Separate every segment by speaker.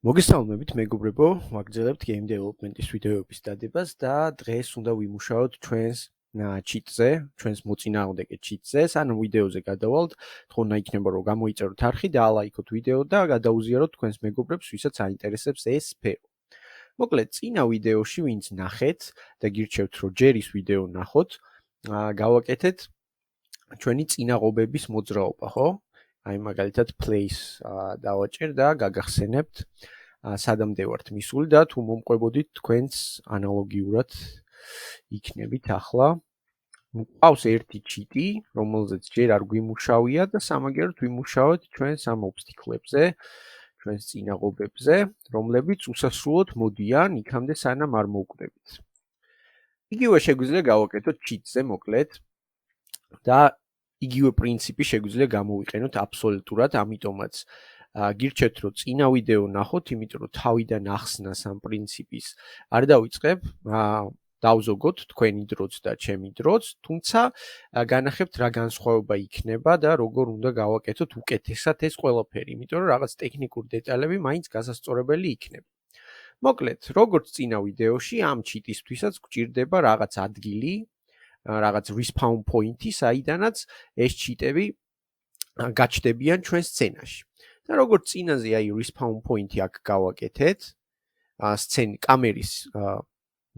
Speaker 1: მოგესალმებით მეგობრებო, ვაგრძელებთ გეიმ დეველოპმენტის ვიდეოების დადებას და დღეს უნდა ვიმუშაოთ ჩვენს ჩიტზე, ჩვენს მოწინააღმდეგე ჩიტზე. სანამ ვიდეოზე გადავალთ, თქონა იქნება რომ გამოიწეროთ არხი და ალაიქოთ ვიდეო და გადაუზიაროთ თქვენს მეგობრებს, ვისაც აინტერესებს ეს სფერო. მოკლედ, წინა ვიდეოში ვინც ნახეთ და გირჩევთ რომ ჯერ ის ვიდეო ნახოთ, გავაკეთეთ ჩვენი წინაღობების მოძრაობა, ხო? აი მაგალითად place დავაჭერ და გაგახსენებთ სადამდე ვართ მისული და თუ მომყვებოდით თქვენს ანალოგიურად იქნებით ახლა. მყავს ერთი ჩიტი, რომელზეც ჯერ არ გვიმუშავია და სამაგერად ვიმუშავეთ ჩვენს ამ ობსტიკლებზე, ჩვენს წინაღობებზე, რომლებიც უსასრულოდ მოდიან იქამდე სანამ არ მოვკვდებით. იგივე შეგვიძლია გავაკეთოთ ჩიტზე მოკლედ და იგივე პრინციპი შეგვიძლია გამოვიყენოთ აბსოლუტურად, ამიტომაც გირჩევთ რომ წინა ვიდეო ნახოთ, იმიტომ რომ თავიდან ახსნას ამ პრინციპის არ დავიწყებ, დავზოგოთ თქვენი დროც და ჩემი დროც, თუმცა განახებთ რა განსხვავება იქნება და როგორ უნდა გავაკეთოთ უკეთესად ეს ყველაფერი, იმიტომ რომ რაღაც ტექნიკური დეტალები მაინც გასასწორებელი იქნება. მოკლედ, როგორც წინა ვიდეოში, ამ ჩიტისთვისაც გვჭირდება რაღაც ადგილი, რაღაც respawn point-ი, საიდანაც ეს ჩიტები გაჩნდებიან ჩვენ სცენაში. და როგორც წინაზე აი respawn point-ი აქ გავაკეთეთ, კამერის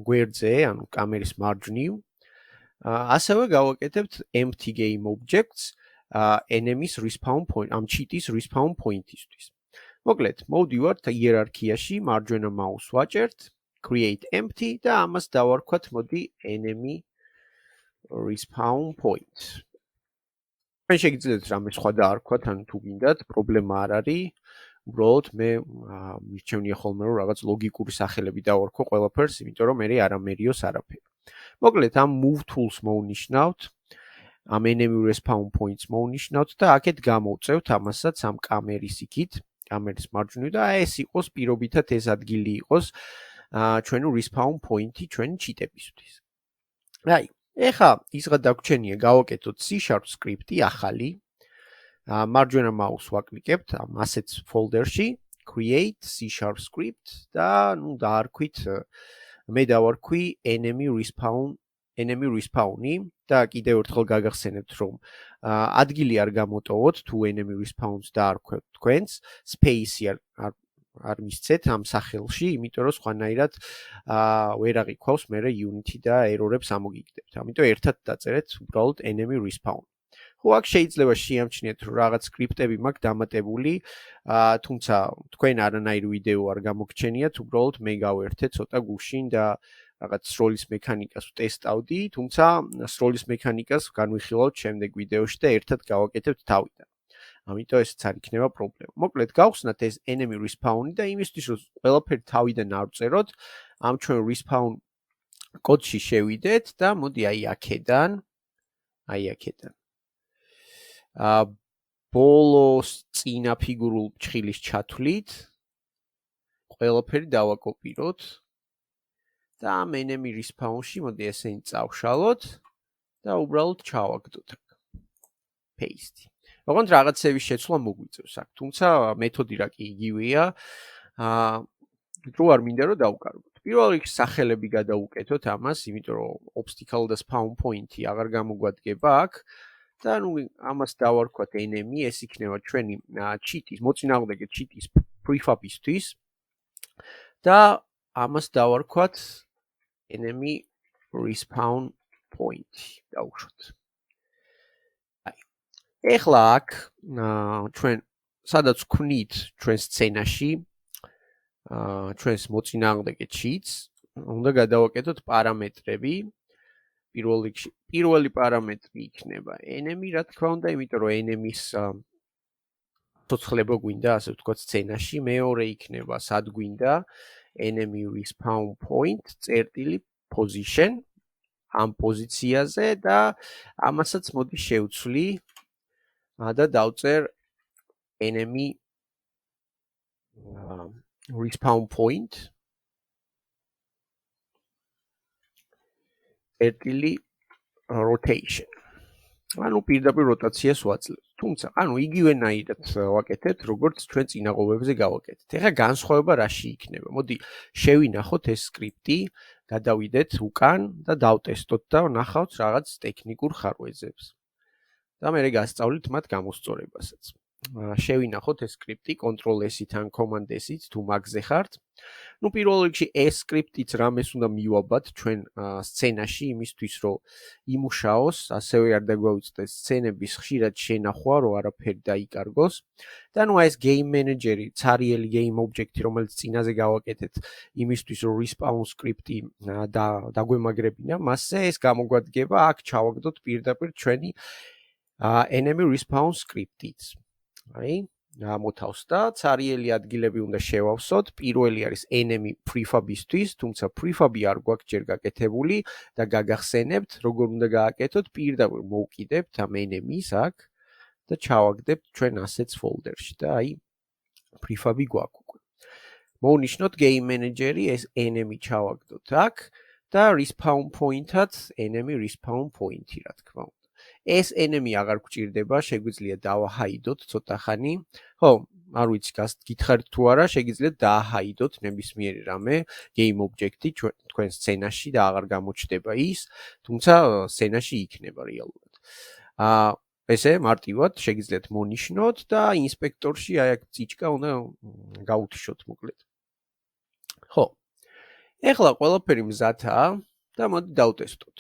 Speaker 1: გვერდზე, ანუ კამერის მარჯვნივ, ასევე გავაკეთებთ empty game objects enemies respawn point, ამ ჩიტის respawn point-ისთვის. მოკლედ, მოვდივართ იერარქიაში, მარჯვენა მაუს ვაჭერთ, create empty და ამას დავარქვათ, მოდი enemy respawn point. მე შეგიძლიათ რამე სხვა დაარქვათ, ან თუ გინდათ, პრობლემა არ არის. უბრალოდ მე მირჩევნია ხოლმე რომ რაღაც ლოგიკური სახელები დავარქვო ყველაფერს, იმიტომ რომ მე არ ამერიოს არაფერი. მოკლედ, ამ move tools მოვნიშნავთ, ამ enemy respawn points მოვნიშნავთ და აქეთ გამოვწევთ ამასაც ამ კამერის იქით, კამერის მარჯვნივ და ეს იყოს პირობითად ეს ადგილი იყოს ჩვენი respawn point-ი ჩვენი ჩიტებისთვის. აი ეხა ისღა დაგვრჩენია გავაკეთოთ C# სკრიპტი ახალი. მარჯვენა მაუს ვაკლიკებთ ამ assets folder-ში, create C# script და ნუ დაარქვით, მე დავარქვი enemy respawn-ი და კიდევ ერთხელ გაგახსენებთ რომ ადგილი არ გამოტოვოთ თუ enemy respawn-ს დაარქვეთ თქვენს, space-ი არ მისცეთ ამ სახელში, იმიტომ რომ სხვანაირად ვერ აღიქვავს მერე იუნიტი და ერორებს ამოგიგდებთ. ამიტომ ერთად დაწერეთ უბრალოდ enemy respawn. ხო, აქ შეიძლება შეამჩნიეთ რომ რაღაც სკრიპტები მაქვს დამატებული, თუმცა თქვენ არანაირ ვიდეო არ გამოგჩენიათ, უბრალოდ მე გავერთე ცოტა გუშინ და რაღაც სროლის მექანიკას ვტესტავდი, თუმცა სროლის მექანიკას განვიხილავთ შემდეგ ვიდეოში და ერთად გავაკეთებთ თავიდან. ამიტომ ესეც არ იქნება პრობლემა. მოკლედ, გავხსნათ ეს enemy respawn-ი და იმისთვის რომ ყველაფერი თავიდან არ ვწეროთ, ამ ჩვენ respawn კოდში შევიდეთ და მოდი აი აქედან ბოლოს წინა ფიგურულ ჭხილის ჩათვლით ყველაფერი დავაკოპიროთ და ამ enemy respawn-ში მოდი ესენი წავშალოთ და უბრალოდ ჩავაგდოთ აქ paste. ოღონდ რაღაცების შეცვლა მოგვიწევს აქ, თუმცა მეთოდი რა კი იგივეა, რო არ მინდა რომ დავკარგოთ. პირველ რიგში სახელები გადავუკეთოთ ამას, იმიტომ რომ obstacle და spawn point-ი აღარ გამოგვადგება აქ და ნუ ამას დავარქვათ enemy, ეს იქნება ჩვენი ჩიტის, მოწინააღმდეგე ჩიტის prefab-ისთვის და ამას დავარქვათ enemy respawn point. დავუშვათ. ეხლა აქ ჩვენ სადაც ვქნით ჩვენ სცენაში ჩვენს მოწინააღმდეგე ჩიტს, უნდა გადავაკეთოთ პარამეტრები. პირველი პარამეტრი იქნება enemy, რა თქმა უნდა, იმიტომ რომ enemy-ს ცოცხლება გვინდა, ასე ვთქვათ, სცენაში. მეორე იქნება სად გვინდა enemy respawn point, position ამ პოზიციაზე და ამასაც მოდი შევცვლი და დავწერ enemy respawn point rotation. ანუ პირდაპირ როტაციას ვაძლევთ. თუმცა, ანუ იგივენაირად ვაკეთებთ, როგორც ჩვენ წინაღობებზე გავაკეთეთ. ეხლა განსხვავება რაში იქნება? მოდი შევინახოთ ეს სკრიპტი, გადავიდეთ უკან და დავტესტოთ და ვნახავთ რაღაც ტექნიკურ ხარვეზებს. და მე გასწავლით მათ გამოსწორებასაც. შევინახოთ ეს სკრიპტი Ctrl+S-ით ან Command+S-ით თუ მაგზე ხართ. ნუ პირველ რიგში ეს სკრიპტიც რამეს უნდა მივაბად ჩვენ სცენაში იმისთვის რომ იმუშაოს, ასევე არ დაგვაუწყდეს სცენების ხშირად შენახვა, რომ არაფერი დაიკარგოს. და ნუ ეს გეიმ მენეჯერი, ცარიელი გეიმ ობიექტი, რომელიც წინაზე გავაკეთეთ, იმისთვის რომ respawn სკრიპტი დაგვემაგრებინა, მასზე ეს გამოგვადგება, აქ ჩავაგდოთ პირდაპირ ჩვენი enemy respawn სკრიპტიც. აი, ამოთავს და ცარიელი ადგილები უნდა შევავსოთ. პირველი არის enemy prefab-ისთვის, თუმცა prefab-ი არ გვაქვს ჯერ გაკეთებული და გაგახსენებთ, როგორ უნდა გააკეთოთ, პირდაპირ მოვკიდებთ ამ enemy-ს აქ და ჩავაგდებთ ჩვენ assets folder-ში და აი prefab-ი გვაქვს უკვე. მოვნიშნოთ game manager-ი, ეს enemy ჩავაგდოთ აქ და respawn point-ად enemy respawn point-ი რა თქმა უნდა. ეს enemy აღარ გვჭირდება, შეგვიძლია დავაჰაიდოთ ცოტა ხანი. ხო, არ ვიცი, გითხარით თუ არა, შეგიძლიათ დააჰაიდოთ ნებისმიერი რამე, game object-ი თქვენ სცენაში და აღარ გამოჩნდება ის, თუმცა სცენაში იქნება რეალურად. ესე მარტივად შეგიძლიათ მონიშნოთ და ინსპექტორში აი აქ წიჭკა უნდა გაუთიშოთ მოკლედ. ხო. ეხლა ყველაფერი მზადაა და მოდი დავტესტოთ.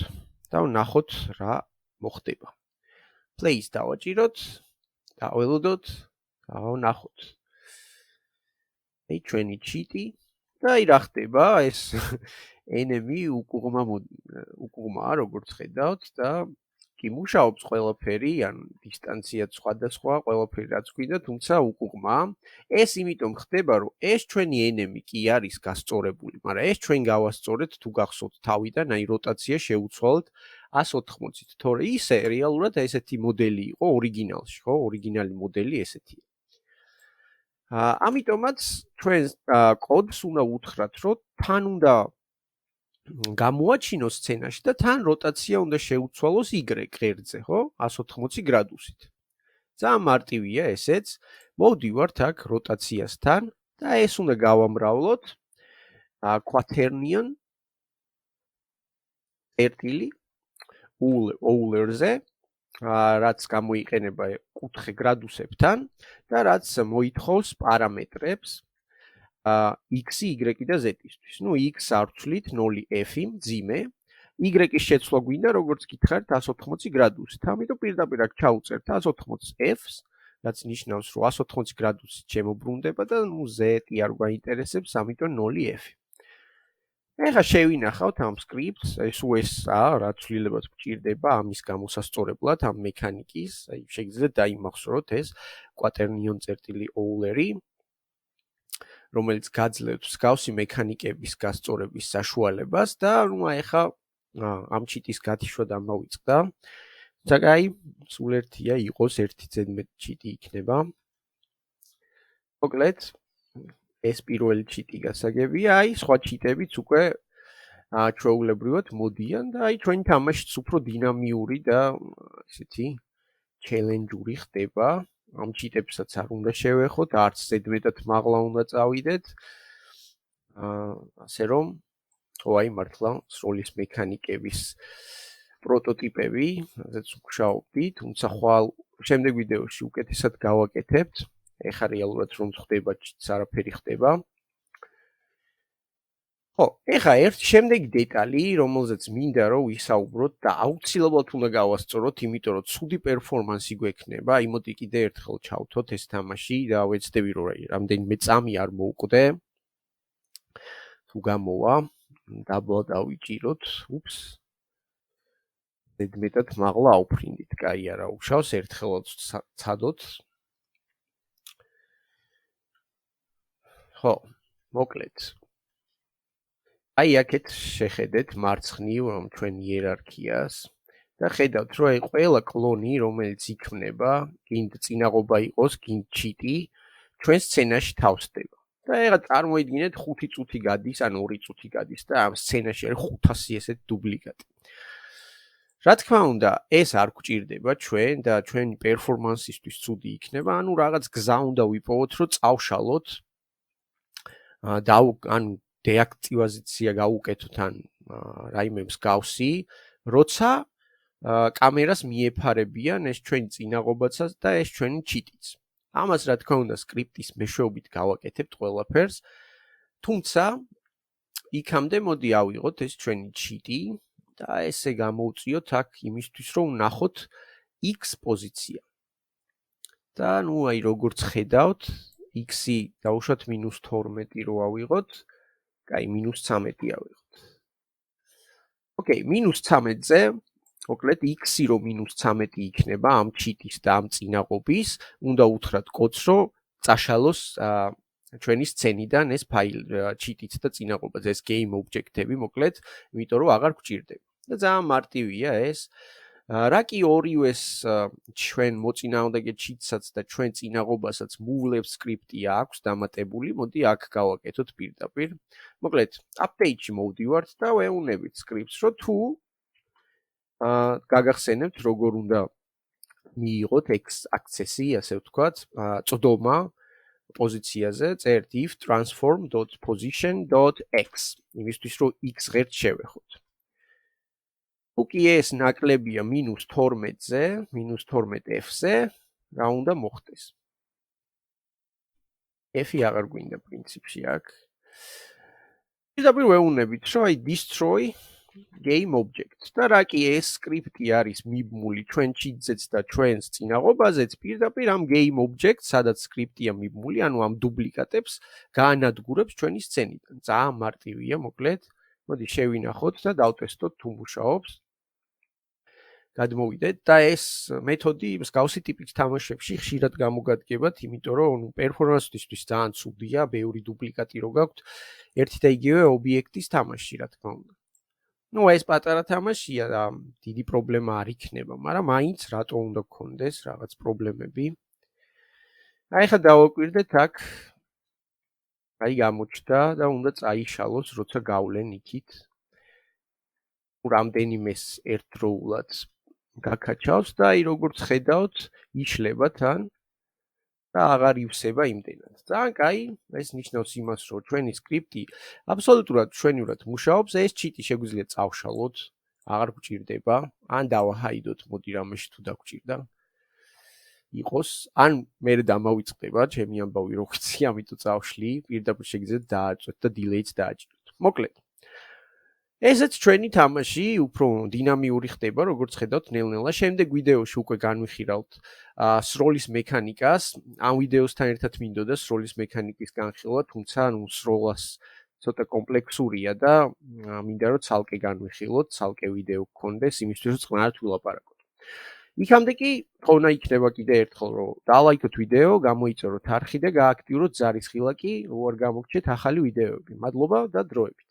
Speaker 1: და ვნახოთ რა მოხდება. Play-ს დავაჭიროთ, დაველოდოთ, ვნახოთ. აი ჩვენი ჩიტი და აი რა ხდება, ეს enemy უკუღმაა, როგორც ხედავთ და კი მუშაობს ყველაფერი, ან დისტანციაც სხვადასხვა, ყველაფერი რაც გვინდა, თუმცა უკუღმაა. ეს იმიტომ ხდება, რომ ეს ჩვენი enemy კი არის გასწორებული, მაგრამ ეს ჩვენ გავასწორეთ თუ გახსოვთ თავიდან, აი როტაცია შევუცვალოთ 180-ით, თორე ისე რეალურად ესეთი მოდელი იყო ორიგინალში, ხო? ორიგინალი მოდელი ესეთია. ამიტომაც ჩვენ კოდს უნდა უთხრათ, რომ თან უნდა გამოაჩინოს სცენაში და თან როტაცია უნდა შეუცვალოს Y ღერძზე, ხო? 180 გრადუსით. ძალიან მარტივია ესეც. მოვდივართ აქ როტაციასთან და ეს უნდა გავამრავლოთ quaternion წერტილი Ouler-ზე, რაც გამოიყენება კუთხე გრადუსებთან და რაც მოითხოვს პარამეტრებს x-ი, y-ი და z-ისთვის. ნუ x არ ვცვლით 0f-ი მძიმე, y-ის შეცვლა გვინდა, როგორც გითხარით 180 გრადუსით. ამიტომ პირდაპირ აქ ჩავუწერთ 180f-ს, რაც ნიშნავს, რომ 180 გრადუსით შემოbrunდება და ნუ z-ი არ გვაინტერესებს, ამიტომ 0f-ი. ეხლა შევინახავთ ამ სკრიპტს, SOS-ა, რა ცვლილებას გვჭირდება ამის გამოსასწორებლად, ამ მექანიკის, აი შეგიძლიათ დაიმახსოვროთ ეს quaternion წერტილი Ouler-ი, რომელიც გაძლევს მსგავსი მექანიკების გასწორების საშუალებას და ნუ ეხლა ამ ჩიტის გათიშვა დამოვიწყდა. თუმცა სულ ერთია იყოს 1z ჩიტი იქნება. მოკლედ ეს პირველი ჩიტი გასაგებია, აი სხვა ჩიტებიც უკვე ჩვეულებრივად მოდიან და აი ჩვენი თამაშიც უფრო დინამიური და ესეთი ჩელენჯური ხდება. ამ ჩიტებსაც არ უნდა შევეხოთ, არც ზედმეტად მაღლა უნდა წავიდეთ. ასე რომ, აი მართლა სროლის მექანიკების პროტოტიპები, რაც ვმუშაობდი, თუმცა ხვალ შემდეგ ვიდეოში უკეთესად გავაკეთებთ. ეხლა რეალურად რომ ხდება ჩიტს არაფერი ხდება. ხო, ეხლა ერთი შემდეგი დეტალი, რომელზეც მინდა რომ ვისაუბროთ და აუცილებლად უნდა გავასწოროთ, იმიტომ რომ ცუდი პერფორმანსი გვექნება. აი მოდი კიდე ერთხელ ჩავთოთ ეს თამაში და ვეცდები რომ რამდენიმე წამი არ მოვკვდე. თუ გამოვა, დაბლა დავიჭიროთ. უფს. ზედმეტად მაღლა აუფრინდით, კაი არა უშავს, ერთხელაც ცადოთ. ხო, მოკლედ. აი აქეთ შეხედეთ მარცხნივ რომ ჩვენ იერარქიას და ხედავთ რომ აი ყველა კლონი რომელიც იქმნება, გინდ წინაღობა იყოს, გინდ ჩიტი, ჩვენ სცენაში თავსდება. და ეხლა წარმოიდგინეთ 5 წუთი გადის, ან 2 წუთი გადის და ამ სცენაში არის 500 ესეთ დუბლიკატი. რა თქმა უნდა, ეს არ გვჭირდება ჩვენ და ჩვენი პერფორმანსისთვის ცუდი იქნება, ანუ რაღაც გზა უნდა ვიპოვოთ, რომ წავშალოთ ანუ დეაქტივიზაცია გავუკეთოთ ან რაიმე მსგავსი, როცა კამერას მიეფარებიან ეს ჩვენი წინაღობაცაც და ეს ჩვენი ჩიტიც. ამას რა თქმა უნდა სკრიპტის მეშვეობით გავაკეთებთ ყველაფერს, თუმცა იქამდე მოდი ავიღოთ ეს ჩვენი ჩიტი და ესე გამოვწიოთ აქ იმისთვის რომ ვნახოთ x პოზიცია. და ნუ აი როგორც ხედავთ, x-ი დავუშვათ -12 რო ავიღოთ, კაი -13 ავიღოთ. ოკეი, -13-ზე მოკლედ x-ი რომ -13 იქნება ამ ჩიტის და ამ წინაღობის, უნდა უთხრათ კოდს, რომ წაშალოს ჩვენი სცენიდან ეს ფაილი ჩიტიც და წინაღობაც, ეს გეიმ ობიექტები მოკლედ, იმიტომ რომ აღარ გვჭირდება. და ძალიან მარტივია ეს. რა კი ორივეს ჩვენ მოწინააღმდეგე ჩიტსაც და ჩვენ წინაღობასაც მოვლებს სკრიპტი აქვს დამატებული, მოდი აქ გავაკეთოთ პირდაპირ. მოკლედ, update-ში მოვდივართ და ვეუბნებით სკრიპტს, რომ თუ გაგახსენებთ როგორ უნდა მიიღოთ access-ი, ასე ვთქვათ, წვდომა პოზიციაზე, წერთ if transform.position.x, იმისთვის რომ x ღერთ შევეხოთ. უკი ეს ნაკლებია -12-ზე, -12f-ზე, რა უნდა მოხდეს? f-ი აღარ გვინდა პრინციპში აქ. პირდაპირ ვეუბნებით, რომ აი destroy game object და რა კი ეს სკრიპტი არის მიბმული ჩვენ ჩიტზეც და ჩვენს წინაღობაზეც, პირდაპირ ამ game object, სადაც სკრიპტია მიბმული, ანუ ამ დუპლიკატებს გაანადგურებს ჩვენი სცენიდან. ძალიან მარტივია, მოკლედ. მოდი შევინახოთ და დავტესტოთ თუ მუშაობს. გადმოვიდეთ და ეს მეთოდი მსგავსი ტიპის თამაშებში ხშირად გამოგადგებათ, იმიტომ რომ პერფორმანსისთვის ძალიან ცუდია, ბევრი დუპლიკატი რო გაქვთ ერთი და იგივე ობიექტის თამაში, რა თქმა უნდა. ნუ ეს პატარა თამაშია და დიდი პრობლემა არ იქნება, მაგრამ მაინც რატო უნდა გქონდეს რაღაც პრობლემები. აი ხა დავაკვირდეთ აქ. აი გამოჩნდა და უნდა წაიშალოს, როცა გავლენ იქით. რამდენიმეს ერთდროულად გაკაჩავს და აი როგორც ხედავთ, იშლება თან და აღარ ივსება იმდენად. ძალიან კაი, ეს ნიშნავს იმას, რომ ჩვენი სკრიპტი აბსოლუტურად ჩვენივრად მუშაობს, ეს ჩიტი შეგვიძლია წავშალოთ, აღარ გვჭირდება, ან დავაჰაიდოთ, მოდი რამეში თუ დაგჭირდა. იყოს, ან მე დამავიწყდება ჩემი ამბავი რო ხიცი, ამიტომ წავშლი, პირდაპირ შეგიძლიათ დააწვეთ და delay-ს დააჭიროთ. მოკლედ. ესეც ჩვენი თამაში უფრო დინამიური ხდება, როგორც ხედავთ ნელ-ნელა. შემდეგ ვიდეოში უკვე განვიხილავთ სროლის მექანიკას. ამ ვიდეოსთან ერთად მინდოდა სროლის მექანიკის განხილვა, თუმცა სროლას ცოტა კომპლექსურია და მინდა რომ ცალკე განვიხილოთ, ცალკე ვიდეო გქონდეს, იმისთვის რომ წყნარად ვილაპარაკოთ. იქამდე კი თხოვნა იქნება კიდე ერთხელ, რომ დალაიქოთ ვიდეო, გამოიწეროთ არხი და გააქტიუროთ ზარისხილაკი, რო არ გამოგჩეთ ახალი ვიდეოები. მადლობა და დროებით.